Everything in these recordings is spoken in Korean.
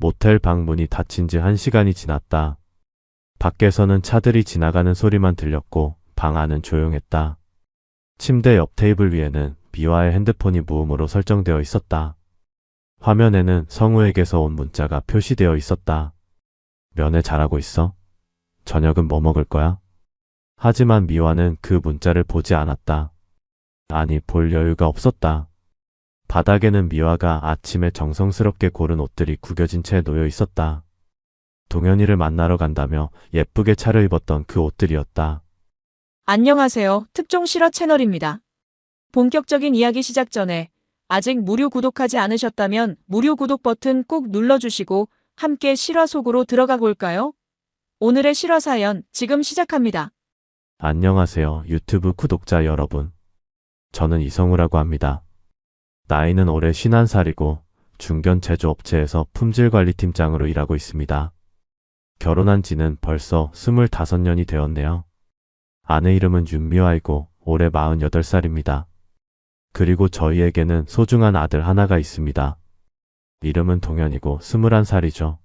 모텔 방 문이 닫힌 지 1시간이 지났다. 밖에서는 차들이 지나가는 소리만 들렸고 방 안은 조용했다. 침대 옆 테이블 위에는 미화의 핸드폰이 무음으로 설정되어 있었다. 화면에는 성우에게서 온 문자가 표시되어 있었다. 면회 잘하고 있어? 저녁은 뭐 먹을 거야? 하지만 미화는 그 문자를 보지 않았다. 아니, 볼 여유가 없었다. 바닥에는 미화가 아침에 정성스럽게 고른 옷들이 구겨진 채 놓여 있었다. 동현이를 만나러 간다며 예쁘게 차려입었던 그 옷들이었다. 안녕하세요. 특종 실화 채널입니다. 본격적인 이야기 시작 전에 아직 무료 구독하지 않으셨다면 무료 구독 버튼 꼭 눌러주시고 함께 실화 속으로 들어가 볼까요? 오늘의 실화 사연 지금 시작합니다. 안녕하세요, 유튜브 구독자 여러분. 저는 이성우라고 합니다. 나이는 올해 51살이고 중견 제조업체에서 품질관리팀장으로 일하고 있습니다. 결혼한 지는 벌써 25년이 되었네요. 아내 이름은 윤미화이고 올해 48살입니다. 그리고 저희에게는 소중한 아들 하나가 있습니다. 이름은 동현이고 21살이죠.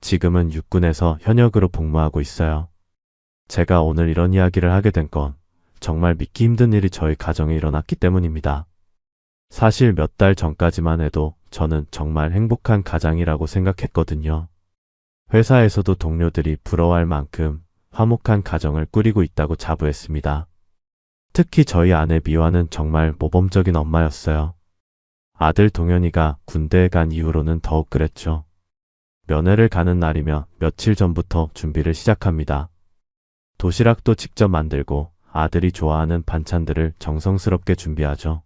지금은 육군에서 현역으로 복무하고 있어요. 제가 오늘 이런 이야기를 하게 된 건 정말 믿기 힘든 일이 저희 가정에 일어났기 때문입니다. 사실 몇 달 전까지만 해도 저는 정말 행복한 가장이라고 생각했거든요. 회사에서도 동료들이 부러워할 만큼 화목한 가정을 꾸리고 있다고 자부했습니다. 특히 저희 아내 미화는 정말 모범적인 엄마였어요. 아들 동현이가 군대에 간 이후로는 더욱 그랬죠. 면회를 가는 날이면 며칠 전부터 준비를 시작합니다. 도시락도 직접 만들고 아들이 좋아하는 반찬들을 정성스럽게 준비하죠.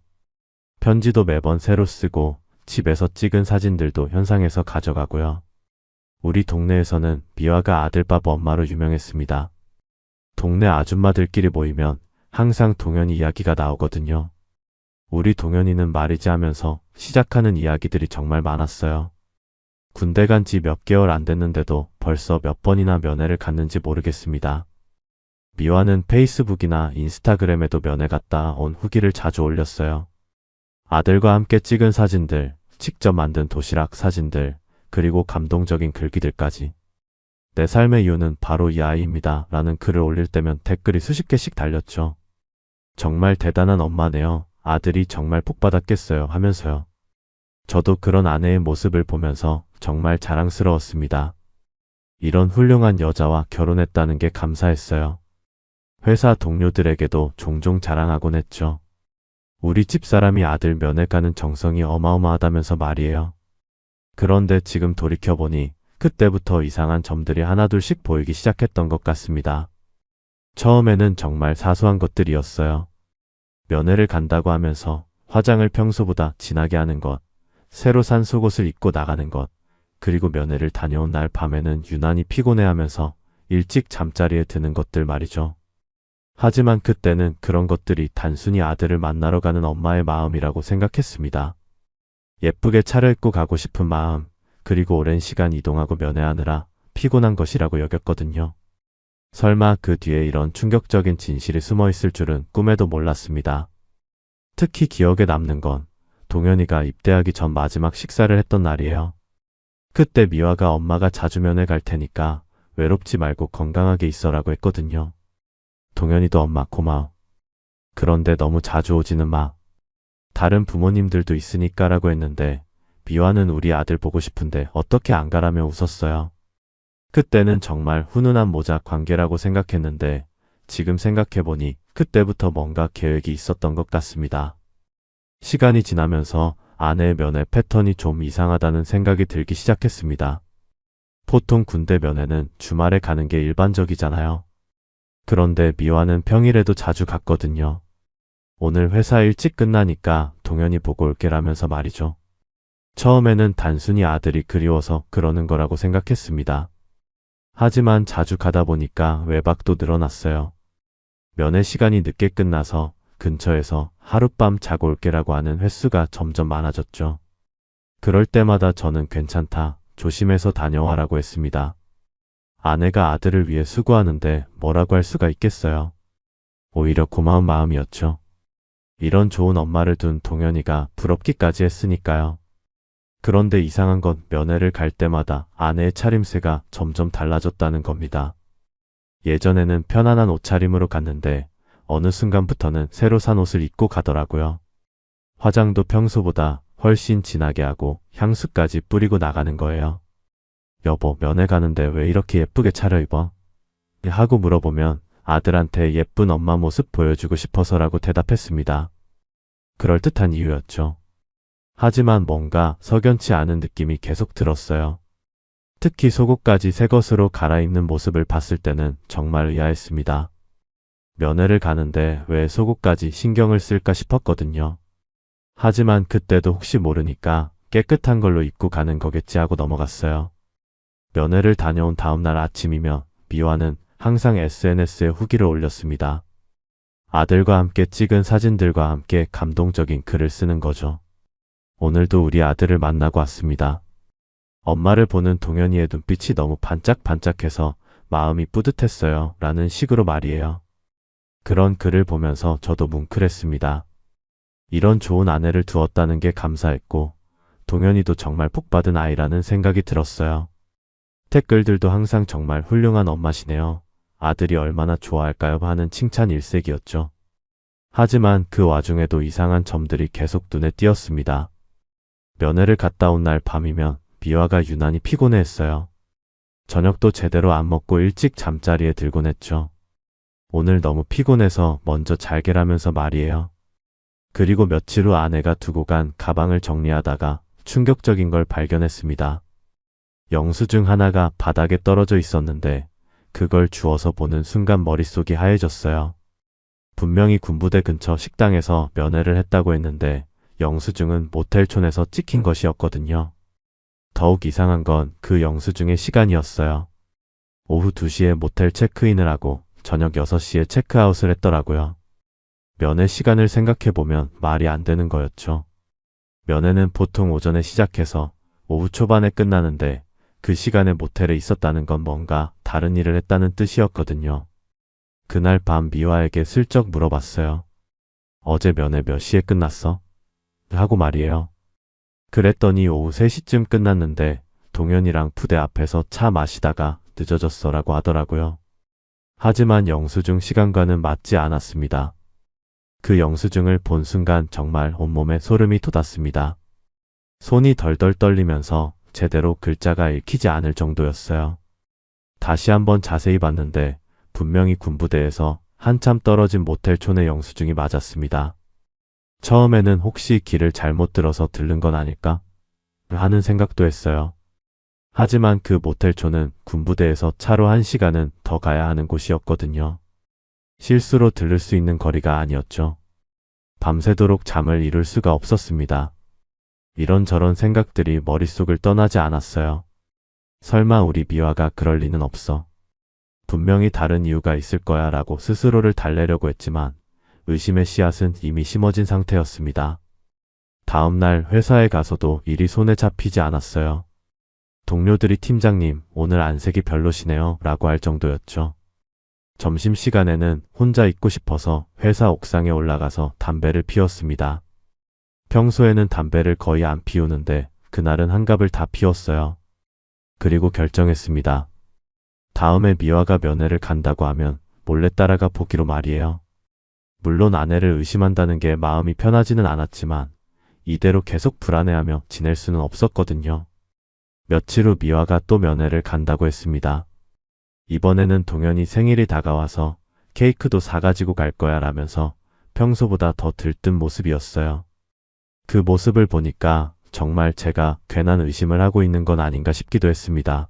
편지도 매번 새로 쓰고 집에서 찍은 사진들도 현상에서 가져가고요. 우리 동네에서는 미화가 아들밥 엄마로 유명했습니다. 동네 아줌마들끼리 모이면 항상 동현이 이야기가 나오거든요. 우리 동현이는 말이지 하면서 시작하는 이야기들이 정말 많았어요. 군대 간 지 몇 개월 안 됐는데도 벌써 몇 번이나 면회를 갔는지 모르겠습니다. 미화는 페이스북이나 인스타그램에도 면회 갔다 온 후기를 자주 올렸어요. 아들과 함께 찍은 사진들, 직접 만든 도시락 사진들, 그리고 감동적인 글귀들까지. 내 삶의 이유는 바로 이 아이입니다. 라는 글을 올릴 때면 댓글이 수십 개씩 달렸죠. 정말 대단한 엄마네요. 아들이 정말 복 받았겠어요 하면서요. 저도 그런 아내의 모습을 보면서 정말 자랑스러웠습니다. 이런 훌륭한 여자와 결혼했다는 게 감사했어요. 회사 동료들에게도 종종 자랑하곤 했죠. 우리 집사람이 아들 면회 가는 정성이 어마어마하다면서 말이에요. 그런데 지금 돌이켜보니 그때부터 이상한 점들이 하나둘씩 보이기 시작했던 것 같습니다. 처음에는 정말 사소한 것들이었어요. 면회를 간다고 하면서 화장을 평소보다 진하게 하는 것, 새로 산 속옷을 입고 나가는 것, 그리고 면회를 다녀온 날 밤에는 유난히 피곤해하면서 일찍 잠자리에 드는 것들 말이죠. 하지만 그때는 그런 것들이 단순히 아들을 만나러 가는 엄마의 마음이라고 생각했습니다. 예쁘게 차려입고 가고 싶은 마음, 그리고 오랜 시간 이동하고 면회하느라 피곤한 것이라고 여겼거든요. 설마 그 뒤에 이런 충격적인 진실이 숨어 있을 줄은 꿈에도 몰랐습니다. 특히 기억에 남는 건 동현이가 입대하기 전 마지막 식사를 했던 날이에요. 그때 미화가 엄마가 자주 면회 갈 테니까 외롭지 말고 건강하게 있어라고 했거든요. 동현이도 엄마 고마워. 그런데 너무 자주 오지는 마. 다른 부모님들도 있으니까 라고 했는데 미화는 우리 아들 보고 싶은데 어떻게 안 가라며 웃었어요. 그때는 정말 훈훈한 모자 관계라고 생각했는데 지금 생각해보니 그때부터 뭔가 계획이 있었던 것 같습니다. 시간이 지나면서 아내의 면회 패턴이 좀 이상하다는 생각이 들기 시작했습니다. 보통 군대 면회는 주말에 가는 게 일반적이잖아요. 그런데 미화는 평일에도 자주 갔거든요. 오늘 회사 일찍 끝나니까 동현이 보고 올게라면서 말이죠. 처음에는 단순히 아들이 그리워서 그러는 거라고 생각했습니다. 하지만 자주 가다 보니까 외박도 늘어났어요. 면회 시간이 늦게 끝나서 근처에서 하룻밤 자고 올게라고 하는 횟수가 점점 많아졌죠. 그럴 때마다 저는 괜찮다, 조심해서 다녀와라고 했습니다. 아내가 아들을 위해 수고하는데 뭐라고 할 수가 있겠어요. 오히려 고마운 마음이었죠. 이런 좋은 엄마를 둔 동현이가 부럽기까지 했으니까요. 그런데 이상한 건 면회를 갈 때마다 아내의 차림새가 점점 달라졌다는 겁니다. 예전에는 편안한 옷차림으로 갔는데 어느 순간부터는 새로 산 옷을 입고 가더라고요. 화장도 평소보다 훨씬 진하게 하고 향수까지 뿌리고 나가는 거예요. 여보, 면회 가는데 왜 이렇게 예쁘게 차려입어? 하고 물어보면 아들한테 예쁜 엄마 모습 보여주고 싶어서라고 대답했습니다. 그럴듯한 이유였죠. 하지만 뭔가 석연치 않은 느낌이 계속 들었어요. 특히 속옷까지 새 것으로 갈아입는 모습을 봤을 때는 정말 의아했습니다. 면회를 가는데 왜 속옷까지 신경을 쓸까 싶었거든요. 하지만 그때도 혹시 모르니까 깨끗한 걸로 입고 가는 거겠지 하고 넘어갔어요. 면회를 다녀온 다음날 아침이면 미화는 항상 SNS에 후기를 올렸습니다. 아들과 함께 찍은 사진들과 함께 감동적인 글을 쓰는 거죠. 오늘도 우리 아들을 만나고 왔습니다. 엄마를 보는 동현이의 눈빛이 너무 반짝반짝해서 마음이 뿌듯했어요. 라는 식으로 말이에요. 그런 글을 보면서 저도 뭉클했습니다. 이런 좋은 아내를 두었다는 게 감사했고 동현이도 정말 복받은 아이라는 생각이 들었어요. 댓글들도 항상 정말 훌륭한 엄마시네요. 아들이 얼마나 좋아할까요? 하는 칭찬 일색이었죠. 하지만 그 와중에도 이상한 점들이 계속 눈에 띄었습니다. 면회를 갔다 온 날 밤이면 미화가 유난히 피곤해했어요. 저녁도 제대로 안 먹고 일찍 잠자리에 들곤 했죠. 오늘 너무 피곤해서 먼저 잘게라면서 말이에요. 그리고 며칠 후 아내가 두고 간 가방을 정리하다가 충격적인 걸 발견했습니다. 영수증 하나가 바닥에 떨어져 있었는데 그걸 주워서 보는 순간 머릿속이 하얘졌어요. 분명히 군부대 근처 식당에서 면회를 했다고 했는데 영수증은 모텔촌에서 찍힌 것이었거든요. 더욱 이상한 건 그 영수증의 시간이었어요. 오후 2시에 모텔 체크인을 하고 저녁 6시에 체크아웃을 했더라고요. 면회 시간을 생각해보면 말이 안 되는 거였죠. 면회는 보통 오전에 시작해서 오후 초반에 끝나는데 그 시간에 모텔에 있었다는 건 뭔가 다른 일을 했다는 뜻이었거든요. 그날 밤 미화에게 슬쩍 물어봤어요. 어제 면회 몇 시에 끝났어? 하고 말이에요. 그랬더니 오후 3시쯤 끝났는데 동현이랑 부대 앞에서 차 마시다가 늦어졌어 라고 하더라고요. 하지만 영수증 시간과는 맞지 않았습니다. 그 영수증을 본 순간 정말 온몸에 소름이 돋았습니다. 손이 덜덜 떨리면서 제대로 글자가 읽히지 않을 정도였어요. 다시 한번 자세히 봤는데 분명히 군부대에서 한참 떨어진 모텔촌의 영수증이 맞았습니다. 처음에는 혹시 길을 잘못 들어서 들른 건 아닐까? 하는 생각도 했어요. 하지만 그 모텔촌은 군부대에서 차로 1시간은 더 가야 하는 곳이었거든요. 실수로 들를 수 있는 거리가 아니었죠. 밤새도록 잠을 이룰 수가 없었습니다. 이런저런 생각들이 머릿속을 떠나지 않았어요. 설마 우리 미화가 그럴 리는 없어. 분명히 다른 이유가 있을 거야 라고 스스로를 달래려고 했지만 의심의 씨앗은 이미 심어진 상태였습니다. 다음날 회사에 가서도 일이 손에 잡히지 않았어요. 동료들이 팀장님, 오늘 안색이 별로시네요 라고 할 정도였죠. 점심시간에는 혼자 있고 싶어서 회사 옥상에 올라가서 담배를 피웠습니다. 평소에는 담배를 거의 안 피우는데 그날은 한 갑을 다 피웠어요. 그리고 결정했습니다. 다음에 미화가 면회를 간다고 하면 몰래 따라가 보기로 말이에요. 물론 아내를 의심한다는 게 마음이 편하지는 않았지만 이대로 계속 불안해하며 지낼 수는 없었거든요. 며칠 후 미화가 또 면회를 간다고 했습니다. 이번에는 동현이 생일이 다가와서 케이크도 사가지고 갈 거야 라면서 평소보다 더 들뜬 모습이었어요. 그 모습을 보니까 정말 제가 괜한 의심을 하고 있는 건 아닌가 싶기도 했습니다.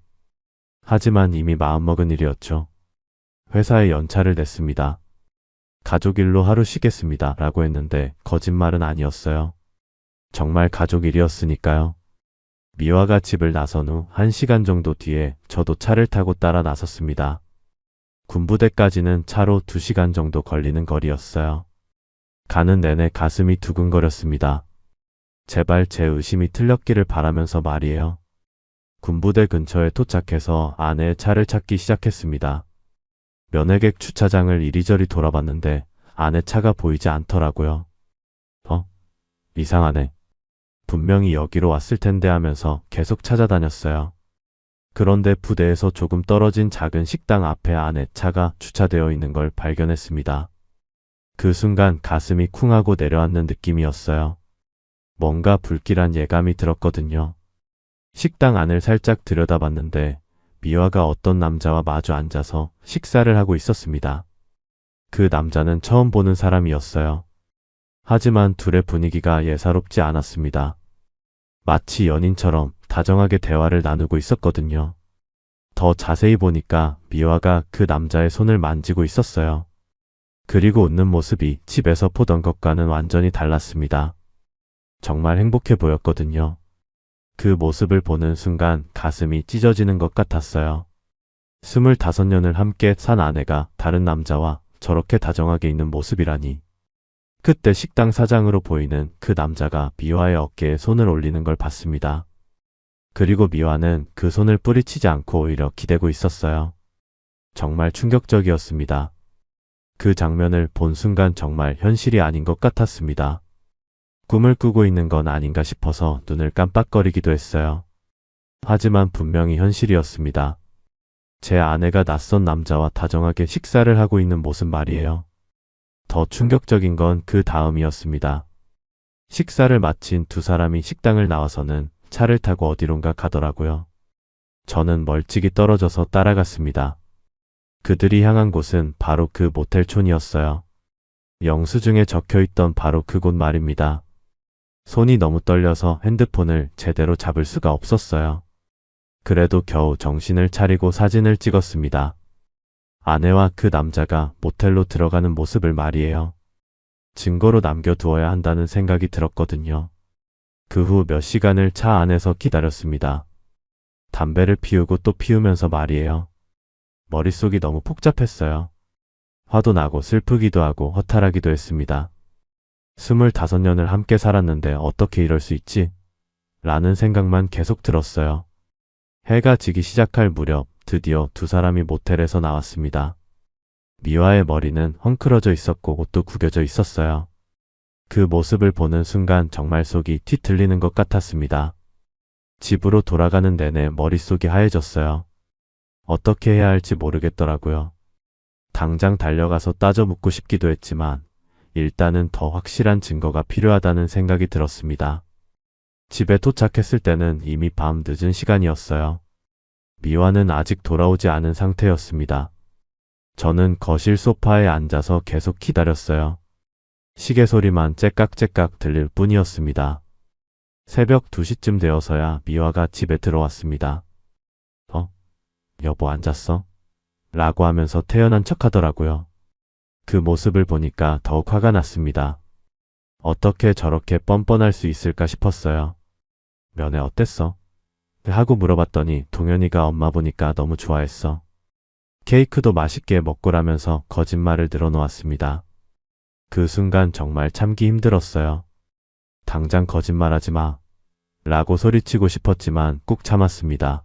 하지만 이미 마음먹은 일이었죠. 회사에 연차를 냈습니다. 가족 일로 하루 쉬겠습니다 라고 했는데 거짓말은 아니었어요. 정말 가족 일이었으니까요. 미화가 집을 나선 후 1시간 정도 뒤에 저도 차를 타고 따라 나섰습니다. 군부대까지는 차로 2시간 정도 걸리는 거리였어요. 가는 내내 가슴이 두근거렸습니다. 제발 제 의심이 틀렸기를 바라면서 말이에요. 군부대 근처에 도착해서 아내의 차를 찾기 시작했습니다. 면회객 주차장을 이리저리 돌아봤는데 아내 차가 보이지 않더라고요. 이상하네. 분명히 여기로 왔을 텐데 하면서 계속 찾아다녔어요. 그런데 부대에서 조금 떨어진 작은 식당 앞에 안에 차가 주차되어 있는 걸 발견했습니다. 그 순간 가슴이 쿵하고 내려앉는 느낌이었어요. 뭔가 불길한 예감이 들었거든요. 식당 안을 살짝 들여다봤는데 미화가 어떤 남자와 마주 앉아서 식사를 하고 있었습니다. 그 남자는 처음 보는 사람이었어요. 하지만 둘의 분위기가 예사롭지 않았습니다. 마치 연인처럼 다정하게 대화를 나누고 있었거든요. 더 자세히 보니까 미화가 그 남자의 손을 만지고 있었어요. 그리고 웃는 모습이 집에서 보던 것과는 완전히 달랐습니다. 정말 행복해 보였거든요. 그 모습을 보는 순간 가슴이 찢어지는 것 같았어요. 25년을 함께 산 아내가 다른 남자와 저렇게 다정하게 있는 모습이라니. 그때 식당 사장으로 보이는 그 남자가 미화의 어깨에 손을 올리는 걸 봤습니다. 그리고 미화는 그 손을 뿌리치지 않고 오히려 기대고 있었어요. 정말 충격적이었습니다. 그 장면을 본 순간 정말 현실이 아닌 것 같았습니다. 꿈을 꾸고 있는 건 아닌가 싶어서 눈을 깜빡거리기도 했어요. 하지만 분명히 현실이었습니다. 제 아내가 낯선 남자와 다정하게 식사를 하고 있는 모습 말이에요. 더 충격적인 건 그 다음이었습니다. 식사를 마친 두 사람이 식당을 나와서는 차를 타고 어디론가 가더라고요. 저는 멀찍이 떨어져서 따라갔습니다. 그들이 향한 곳은 바로 그 모텔촌이었어요. 영수증에 적혀있던 바로 그곳 말입니다. 손이 너무 떨려서 핸드폰을 제대로 잡을 수가 없었어요. 그래도 겨우 정신을 차리고 사진을 찍었습니다. 아내와 그 남자가 모텔로 들어가는 모습을 말이에요. 증거로 남겨두어야 한다는 생각이 들었거든요. 그 후 몇 시간을 차 안에서 기다렸습니다. 담배를 피우고 또 피우면서 말이에요. 머릿속이 너무 복잡했어요. 화도 나고 슬프기도 하고 허탈하기도 했습니다. 25년을 함께 살았는데 어떻게 이럴 수 있지? 라는 생각만 계속 들었어요. 해가 지기 시작할 무렵 드디어 두 사람이 모텔에서 나왔습니다. 미화의 머리는 헝클어져 있었고 옷도 구겨져 있었어요. 그 모습을 보는 순간 정말 속이 뒤틀리는 것 같았습니다. 집으로 돌아가는 내내 머릿속이 하얘졌어요. 어떻게 해야 할지 모르겠더라고요. 당장 달려가서 따져 묻고 싶기도 했지만 일단은 더 확실한 증거가 필요하다는 생각이 들었습니다. 집에 도착했을 때는 이미 밤 늦은 시간이었어요. 미화는 아직 돌아오지 않은 상태였습니다. 저는 거실 소파에 앉아서 계속 기다렸어요. 시계 소리만 째깍째깍 들릴 뿐이었습니다. 새벽 2시쯤 되어서야 미화가 집에 들어왔습니다. 여보 앉았어? 라고 하면서 태연한 척 하더라고요. 그 모습을 보니까 더욱 화가 났습니다. 어떻게 저렇게 뻔뻔할 수 있을까 싶었어요. 면회 어땠어? 하고 물어봤더니 동현이가 엄마 보니까 너무 좋아했어. 케이크도 맛있게 먹고라면서 거짓말을 늘어놓았습니다. 그 순간 정말 참기 힘들었어요. 당장 거짓말하지 마. 라고 소리치고 싶었지만 꾹 참았습니다.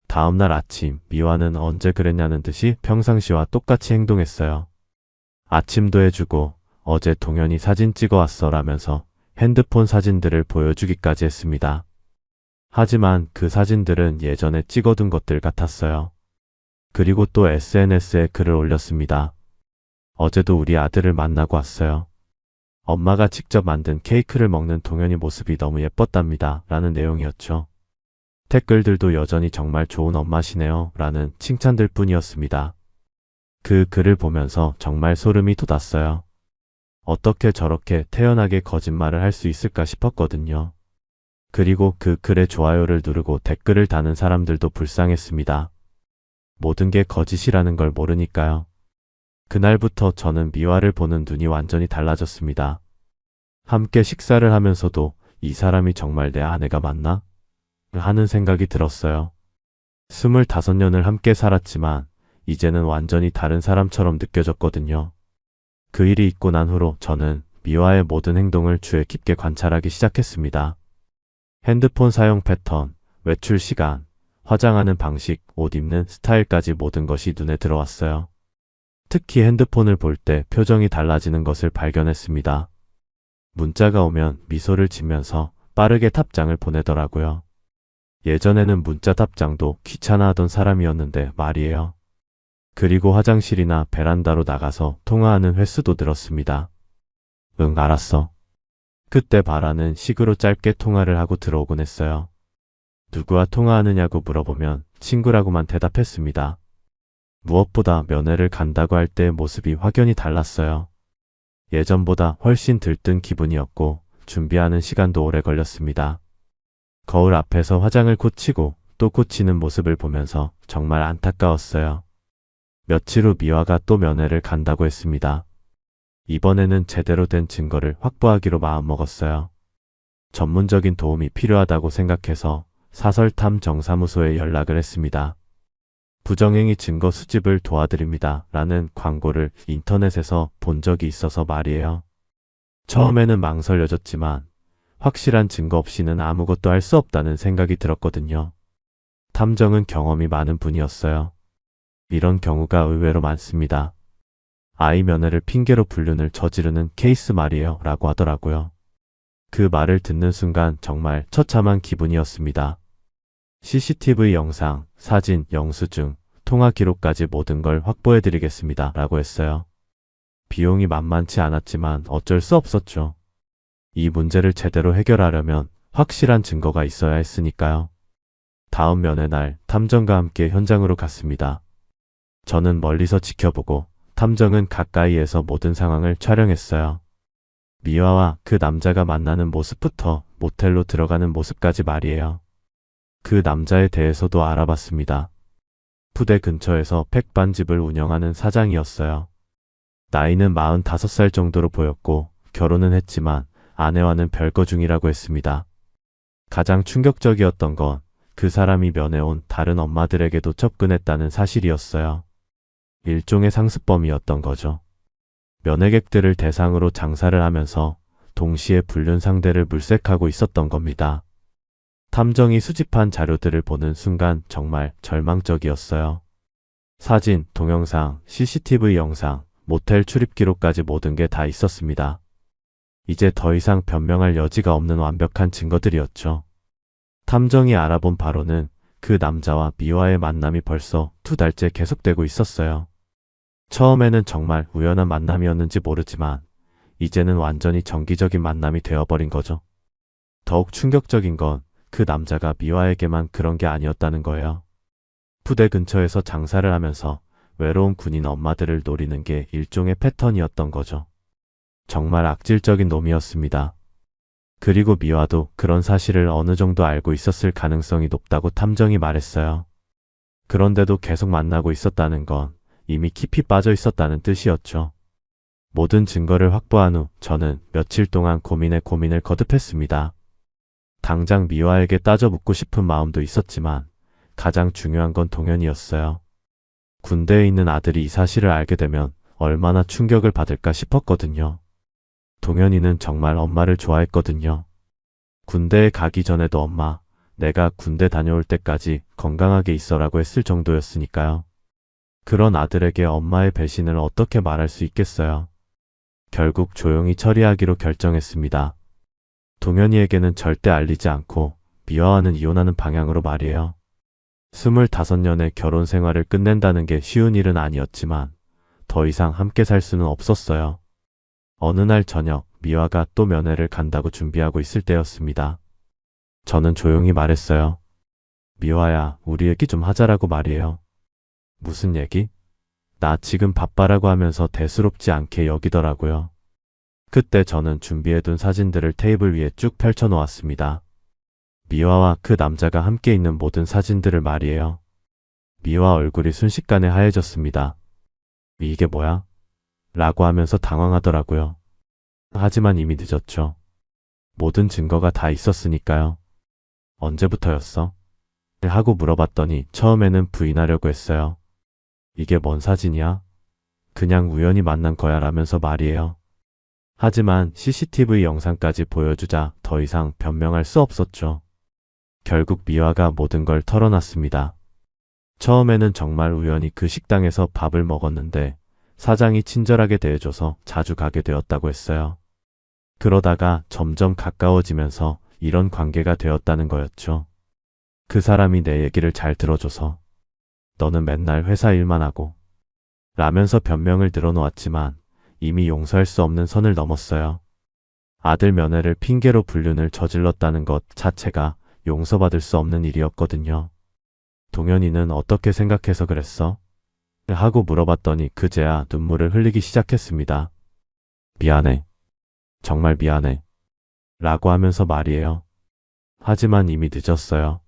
다음날 아침 미화는 언제 그랬냐는 듯이 평상시와 똑같이 행동했어요. 아침도 해주고 어제 동현이 사진 찍어왔어 라면서 핸드폰 사진들을 보여주기까지 했습니다. 하지만 그 사진들은 예전에 찍어둔 것들 같았어요. 그리고 또 SNS에 글을 올렸습니다. 어제도 우리 아들을 만나고 왔어요. 엄마가 직접 만든 케이크를 먹는 동현이 모습이 너무 예뻤답니다. 라는 내용이었죠. 댓글들도 여전히 정말 좋은 엄마시네요. 라는 칭찬들 뿐이었습니다. 그 글을 보면서 정말 소름이 돋았어요. 어떻게 저렇게 태연하게 거짓말을 할 수 있을까 싶었거든요. 그리고 그 글에 좋아요를 누르고 댓글을 다는 사람들도 불쌍했습니다. 모든 게 거짓이라는 걸 모르니까요. 그날부터 저는 미화를 보는 눈이 완전히 달라졌습니다. 함께 식사를 하면서도 이 사람이 정말 내 아내가 맞나? 하는 생각이 들었어요. 25년을 함께 살았지만 이제는 완전히 다른 사람처럼 느껴졌거든요. 그 일이 있고 난 후로 저는 미화의 모든 행동을 주의 깊게 관찰하기 시작했습니다. 핸드폰 사용 패턴, 외출 시간, 화장하는 방식, 옷 입는 스타일까지 모든 것이 눈에 들어왔어요. 특히 핸드폰을 볼 때 표정이 달라지는 것을 발견했습니다. 문자가 오면 미소를 지면서 빠르게 답장을 보내더라고요. 예전에는 문자 답장도 귀찮아하던 사람이었는데 말이에요. 그리고 화장실이나 베란다로 나가서 통화하는 횟수도 늘었습니다. 응, 알았어. 그때 바라는 식으로 짧게 통화를 하고 들어오곤 했어요. 누구와 통화하느냐고 물어보면 친구라고만 대답했습니다. 무엇보다 면회를 간다고 할 때의 모습이 확연히 달랐어요. 예전보다 훨씬 들뜬 기분이었고 준비하는 시간도 오래 걸렸습니다. 거울 앞에서 화장을 고치고 또 고치는 모습을 보면서 정말 안타까웠어요. 며칠 후 미화가 또 면회를 간다고 했습니다. 이번에는 제대로 된 증거를 확보하기로 마음먹었어요. 전문적인 도움이 필요하다고 생각해서 사설탐 정사무소에 연락을 했습니다. 부정행위 증거 수집을 도와드립니다. 라는 광고를 인터넷에서 본 적이 있어서 말이에요. 처음에는 망설여졌지만 확실한 증거 없이는 아무것도 할 수 없다는 생각이 들었거든요. 탐정은 경험이 많은 분이었어요. 이런 경우가 의외로 많습니다. 아이 면회를 핑계로 불륜을 저지르는 케이스 말이에요. 라고 하더라고요. 그 말을 듣는 순간 정말 처참한 기분이었습니다. CCTV 영상, 사진, 영수증, 통화 기록까지 모든 걸 확보해드리겠습니다. 라고 했어요. 비용이 만만치 않았지만 어쩔 수 없었죠. 이 문제를 제대로 해결하려면 확실한 증거가 있어야 했으니까요. 다음 면회 날 탐정과 함께 현장으로 갔습니다. 저는 멀리서 지켜보고 탐정은 가까이에서 모든 상황을 촬영했어요. 미화와 그 남자가 만나는 모습부터 모텔로 들어가는 모습까지 말이에요. 그 남자에 대해서도 알아봤습니다. 부대 근처에서 백반집을 운영하는 사장이었어요. 나이는 45살 정도로 보였고 결혼은 했지만 아내와는 별거 중이라고 했습니다. 가장 충격적이었던 건 그 사람이 면회 온 다른 엄마들에게도 접근했다는 사실이었어요. 일종의 상습범이었던 거죠. 면회객들을 대상으로 장사를 하면서 동시에 불륜 상대를 물색하고 있었던 겁니다. 탐정이 수집한 자료들을 보는 순간 정말 절망적이었어요. 사진, 동영상, CCTV 영상, 모텔 출입 기록까지 모든 게 다 있었습니다. 이제 더 이상 변명할 여지가 없는 완벽한 증거들이었죠. 탐정이 알아본 바로는 그 남자와 미화의 만남이 벌써 2달째 계속되고 있었어요. 처음에는 정말 우연한 만남이었는지 모르지만 이제는 완전히 정기적인 만남이 되어버린 거죠. 더욱 충격적인 건 그 남자가 미화에게만 그런 게 아니었다는 거예요. 부대 근처에서 장사를 하면서 외로운 군인 엄마들을 노리는 게 일종의 패턴이었던 거죠. 정말 악질적인 놈이었습니다. 그리고 미화도 그런 사실을 어느 정도 알고 있었을 가능성이 높다고 탐정이 말했어요. 그런데도 계속 만나고 있었다는 건 이미 깊이 빠져 있었다는 뜻이었죠. 모든 증거를 확보한 후 저는 며칠 동안 고민에 고민을 거듭했습니다. 당장 미화에게 따져 묻고 싶은 마음도 있었지만 가장 중요한 건 동현이었어요. 군대에 있는 아들이 이 사실을 알게 되면 얼마나 충격을 받을까 싶었거든요. 동현이는 정말 엄마를 좋아했거든요. 군대에 가기 전에도 엄마, 내가 군대 다녀올 때까지 건강하게 있어라고 했을 정도였으니까요. 그런 아들에게 엄마의 배신을 어떻게 말할 수 있겠어요. 결국 조용히 처리하기로 결정했습니다. 동현이에게는 절대 알리지 않고 미화와는 이혼하는 방향으로 말이에요. 25년의 결혼 생활을 끝낸다는 게 쉬운 일은 아니었지만 더 이상 함께 살 수는 없었어요. 어느 날 저녁 미화가 또 면회를 간다고 준비하고 있을 때였습니다. 저는 조용히 말했어요. 미화야, 우리 얘기 좀 하자라고 말이에요. 무슨 얘기? 나 지금 바빠라고 하면서 대수롭지 않게 여기더라고요. 그때 저는 준비해둔 사진들을 테이블 위에 쭉 펼쳐놓았습니다. 미화와 그 남자가 함께 있는 모든 사진들을 말이에요. 미화 얼굴이 순식간에 하얘졌습니다. 이게 뭐야? 라고 하면서 당황하더라고요. 하지만 이미 늦었죠. 모든 증거가 다 있었으니까요. 언제부터였어? 하고 물어봤더니 처음에는 부인하려고 했어요. 이게 뭔 사진이야? 그냥 우연히 만난 거야 라면서 말이에요. 하지만 CCTV 영상까지 보여주자 더 이상 변명할 수 없었죠. 결국 미화가 모든 걸 털어놨습니다. 처음에는 정말 우연히 그 식당에서 밥을 먹었는데 사장이 친절하게 대해줘서 자주 가게 되었다고 했어요. 그러다가 점점 가까워지면서 이런 관계가 되었다는 거였죠. 그 사람이 내 얘기를 잘 들어줘서 너는 맨날 회사 일만 하고 라면서 변명을 늘어놓았지만 이미 용서할 수 없는 선을 넘었어요. 아들 면회를 핑계로 불륜을 저질렀다는 것 자체가 용서받을 수 없는 일이었거든요. 동현이는 어떻게 생각해서 그랬어? 하고 물어봤더니 그제야 눈물을 흘리기 시작했습니다. 미안해. 정말 미안해. 라고 하면서 말이에요. 하지만 이미 늦었어요.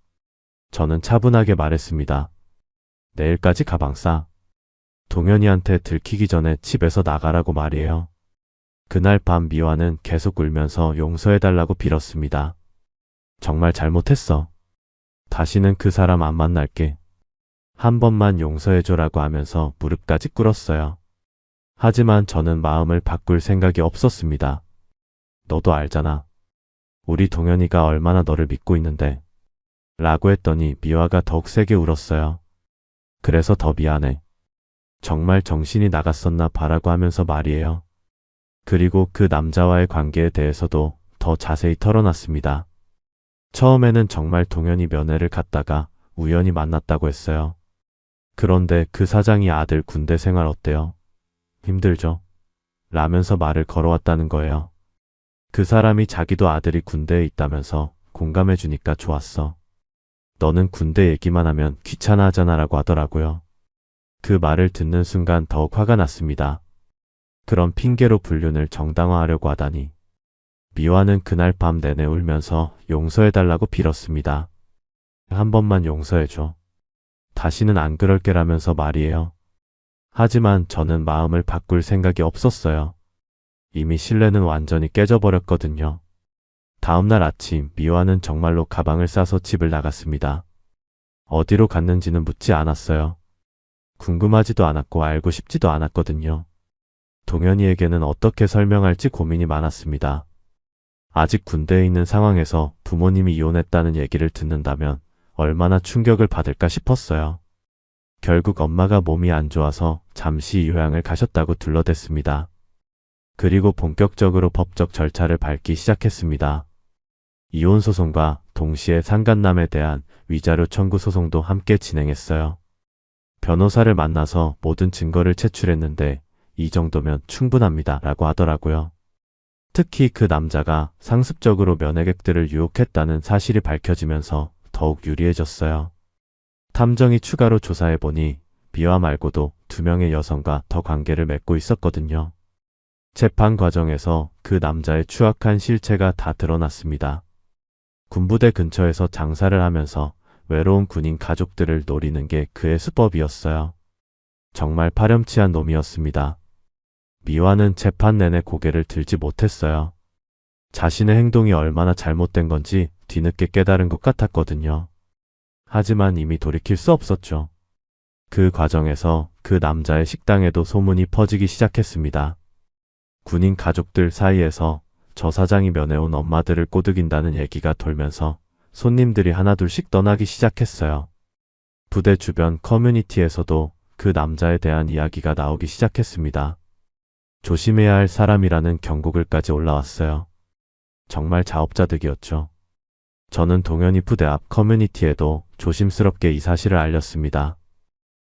저는 차분하게 말했습니다. 내일까지 가방 싸. 동현이한테 들키기 전에 집에서 나가라고 말이에요. 그날 밤 미화는 계속 울면서 용서해달라고 빌었습니다. 정말 잘못했어. 다시는 그 사람 안 만날게. 한 번만 용서해줘라고 하면서 무릎까지 꿇었어요. 하지만 저는 마음을 바꿀 생각이 없었습니다. 너도 알잖아. 우리 동현이가 얼마나 너를 믿고 있는데. 라고 했더니 미화가 더욱 세게 울었어요. 그래서 더 미안해. 정말 정신이 나갔었나 봐라고 하면서 말이에요. 그리고 그 남자와의 관계에 대해서도 더 자세히 털어놨습니다. 처음에는 정말 동현이 면회를 갔다가 우연히 만났다고 했어요. 그런데 그 사장이 아들 군대 생활 어때요? 힘들죠? 라면서 말을 걸어왔다는 거예요. 그 사람이 자기도 아들이 군대에 있다면서 공감해주니까 좋았어. 너는 군대 얘기만 하면 귀찮아 하잖아 라고 하더라고요. 그 말을 듣는 순간 더욱 화가 났습니다. 그런 핑계로 불륜을 정당화하려고 하다니. 미화는 그날 밤 내내 울면서 용서해달라고 빌었습니다. 한 번만 용서해줘. 다시는 안 그럴게라면서 말이에요. 하지만 저는 마음을 바꿀 생각이 없었어요. 이미 신뢰는 완전히 깨져버렸거든요. 다음날 아침 미화는 정말로 가방을 싸서 집을 나갔습니다. 어디로 갔는지는 묻지 않았어요. 궁금하지도 않았고 알고 싶지도 않았거든요. 동현이에게는 어떻게 설명할지 고민이 많았습니다. 아직 군대에 있는 상황에서 부모님이 이혼했다는 얘기를 듣는다면 얼마나 충격을 받을까 싶었어요. 결국 엄마가 몸이 안 좋아서 잠시 요양을 가셨다고 둘러댔습니다. 그리고 본격적으로 법적 절차를 밟기 시작했습니다. 이혼 소송과 동시에 상간남에 대한 위자료 청구 소송도 함께 진행했어요. 변호사를 만나서 모든 증거를 제출했는데 이 정도면 충분합니다 라고 하더라고요. 특히 그 남자가 상습적으로 면회객들을 유혹했다는 사실이 밝혀지면서 더욱 유리해졌어요. 탐정이 추가로 조사해보니 미화 말고도 2명의 여성과 더 관계를 맺고 있었거든요. 재판 과정에서 그 남자의 추악한 실체가 다 드러났습니다. 군부대 근처에서 장사를 하면서 외로운 군인 가족들을 노리는 게 그의 수법이었어요. 정말 파렴치한 놈이었습니다. 미화는 재판 내내 고개를 들지 못했어요. 자신의 행동이 얼마나 잘못된 건지 뒤늦게 깨달은 것 같았거든요. 하지만 이미 돌이킬 수 없었죠. 그 과정에서 그 남자의 식당에도 소문이 퍼지기 시작했습니다. 군인 가족들 사이에서 저 사장이 면회온 엄마들을 꼬드긴다는 얘기가 돌면서 손님들이 하나둘씩 떠나기 시작했어요. 부대 주변 커뮤니티에서도 그 남자에 대한 이야기가 나오기 시작했습니다. 조심해야 할 사람이라는 경고글까지 올라왔어요. 정말 자업자득이었죠. 저는 동현이 부대 앞 커뮤니티에도 조심스럽게 이 사실을 알렸습니다.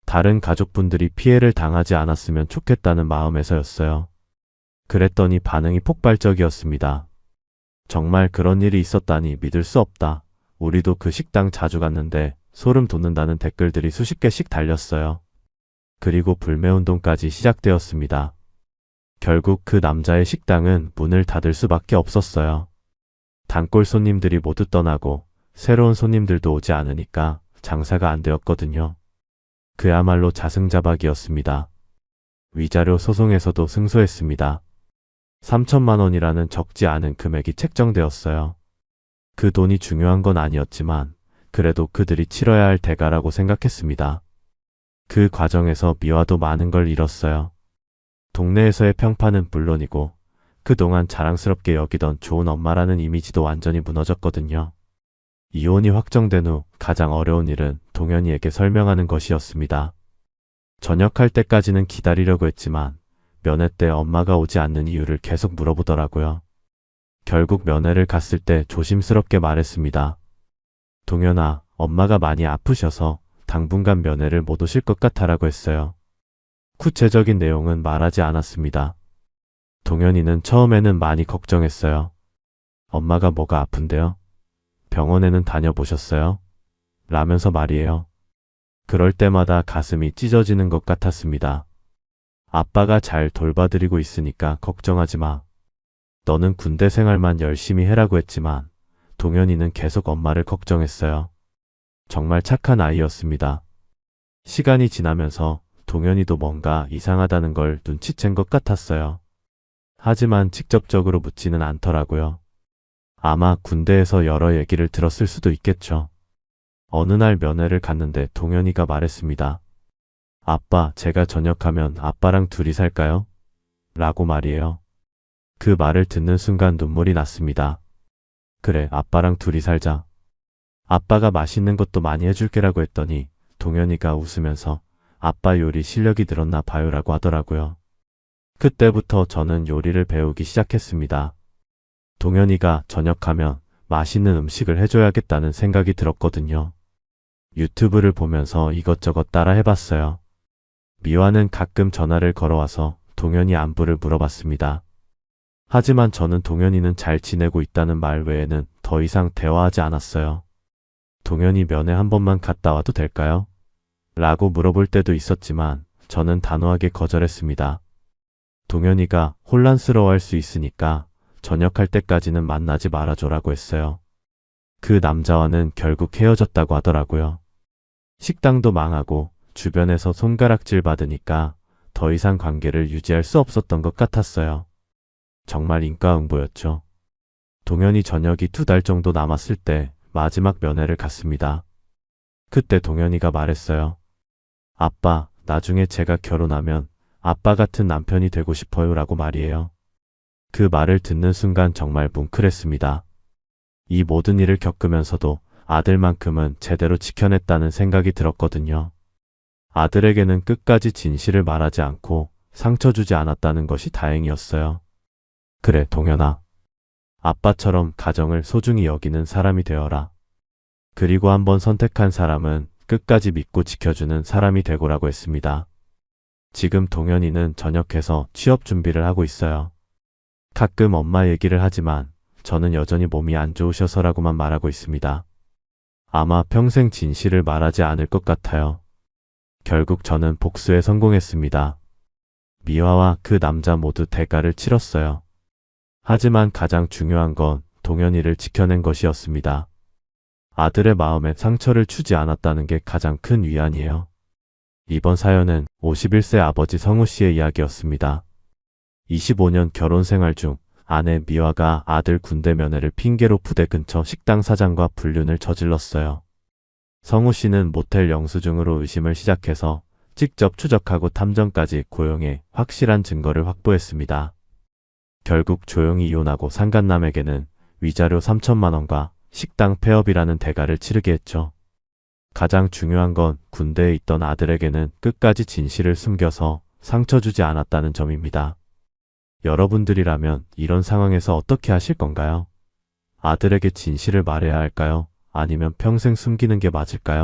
다른 가족분들이 피해를 당하지 않았으면 좋겠다는 마음에서였어요. 그랬더니 반응이 폭발적이었습니다. 정말 그런 일이 있었다니 믿을 수 없다. 우리도 그 식당 자주 갔는데 소름 돋는다는 댓글들이 수십 개씩 달렸어요. 그리고 불매운동까지 시작되었습니다. 결국 그 남자의 식당은 문을 닫을 수밖에 없었어요. 단골 손님들이 모두 떠나고 새로운 손님들도 오지 않으니까 장사가 안 되었거든요. 그야말로 자승자박이었습니다. 위자료 소송에서도 승소했습니다. 3천만 원이라는 적지 않은 금액이 책정되었어요. 그 돈이 중요한 건 아니었지만 그래도 그들이 치러야 할 대가라고 생각했습니다. 그 과정에서 미화도 많은 걸 잃었어요. 동네에서의 평판은 물론이고 그동안 자랑스럽게 여기던 좋은 엄마라는 이미지도 완전히 무너졌거든요. 이혼이 확정된 후 가장 어려운 일은 동현이에게 설명하는 것이었습니다. 전역할 때까지는 기다리려고 했지만 면회 때 엄마가 오지 않는 이유를 계속 물어보더라고요. 결국 면회를 갔을 때 조심스럽게 말했습니다. 동현아, 엄마가 많이 아프셔서 당분간 면회를 못 오실 것 같아라고 했어요. 구체적인 내용은 말하지 않았습니다. 동현이는 처음에는 많이 걱정했어요. 엄마가 뭐가 아픈데요? 병원에는 다녀보셨어요? 라면서 말이에요. 그럴 때마다 가슴이 찢어지는 것 같았습니다. 아빠가 잘 돌봐드리고 있으니까 걱정하지 마. 너는 군대 생활만 열심히 해라고 했지만 동현이는 계속 엄마를 걱정했어요. 정말 착한 아이였습니다. 시간이 지나면서 동현이도 뭔가 이상하다는 걸 눈치챈 것 같았어요. 하지만 직접적으로 묻지는 않더라고요. 아마 군대에서 여러 얘기를 들었을 수도 있겠죠. 어느 날 면회를 갔는데 동현이가 말했습니다. 아빠, 제가 전역하면 아빠랑 둘이 살까요? 라고 말이에요. 그 말을 듣는 순간 눈물이 났습니다. 그래, 아빠랑 둘이 살자. 아빠가 맛있는 것도 많이 해줄게라고 했더니 동현이가 웃으면서 아빠 요리 실력이 늘었나 봐요라고 하더라고요. 그때부터 저는 요리를 배우기 시작했습니다. 동현이가 전역하면 맛있는 음식을 해줘야겠다는 생각이 들었거든요. 유튜브를 보면서 이것저것 따라 해봤어요. 미화는 가끔 전화를 걸어와서 동현이 안부를 물어봤습니다. 하지만 저는 동현이는 잘 지내고 있다는 말 외에는 더 이상 대화하지 않았어요. 동현이 면회 한 번만 갔다 와도 될까요? 라고 물어볼 때도 있었지만 저는 단호하게 거절했습니다. 동현이가 혼란스러워할 수 있으니까 전역할 때까지는 만나지 말아줘라고 했어요. 그 남자와는 결국 헤어졌다고 하더라고요. 식당도 망하고 주변에서 손가락질 받으니까 더 이상 관계를 유지할 수 없었던 것 같았어요. 정말 인과응보였죠. 동현이 전역이 2달 정도 남았을 때 마지막 면회를 갔습니다. 그때 동현이가 말했어요. 아빠, 나중에 제가 결혼하면 아빠 같은 남편이 되고 싶어요 라고 말이에요. 그 말을 듣는 순간 정말 뭉클했습니다. 이 모든 일을 겪으면서도 아들만큼은 제대로 지켜냈다는 생각이 들었거든요. 아들에게는 끝까지 진실을 말하지 않고 상처 주지 않았다는 것이 다행이었어요. 그래, 동현아. 아빠처럼 가정을 소중히 여기는 사람이 되어라. 그리고 한번 선택한 사람은 끝까지 믿고 지켜주는 사람이 되고라고 했습니다. 지금 동현이는 전역해서 취업 준비를 하고 있어요. 가끔 엄마 얘기를 하지만 저는 여전히 몸이 안 좋으셔서라고만 말하고 있습니다. 아마 평생 진실을 말하지 않을 것 같아요. 결국 저는 복수에 성공했습니다. 미화와 그 남자 모두 대가를 치렀어요. 하지만 가장 중요한 건 동현이를 지켜낸 것이었습니다. 아들의 마음에 상처를 주지 않았다는 게 가장 큰 위안이에요. 이번 사연은 51세 아버지 성우 씨의 이야기였습니다. 25년 결혼 생활 중 아내 미화가 아들 군대 면회를 핑계로 부대 근처 식당 사장과 불륜을 저질렀어요. 성우 씨는 모텔 영수증으로 의심을 시작해서 직접 추적하고 탐정까지 고용해 확실한 증거를 확보했습니다. 결국 조용히 이혼하고 상간남에게는 위자료 3천만 원과 식당 폐업이라는 대가를 치르게 했죠. 가장 중요한 건 군대에 있던 아들에게는 끝까지 진실을 숨겨서 상처 주지 않았다는 점입니다. 여러분들이라면 이런 상황에서 어떻게 하실 건가요? 아들에게 진실을 말해야 할까요? 아니면 평생 숨기는 게 맞을까요?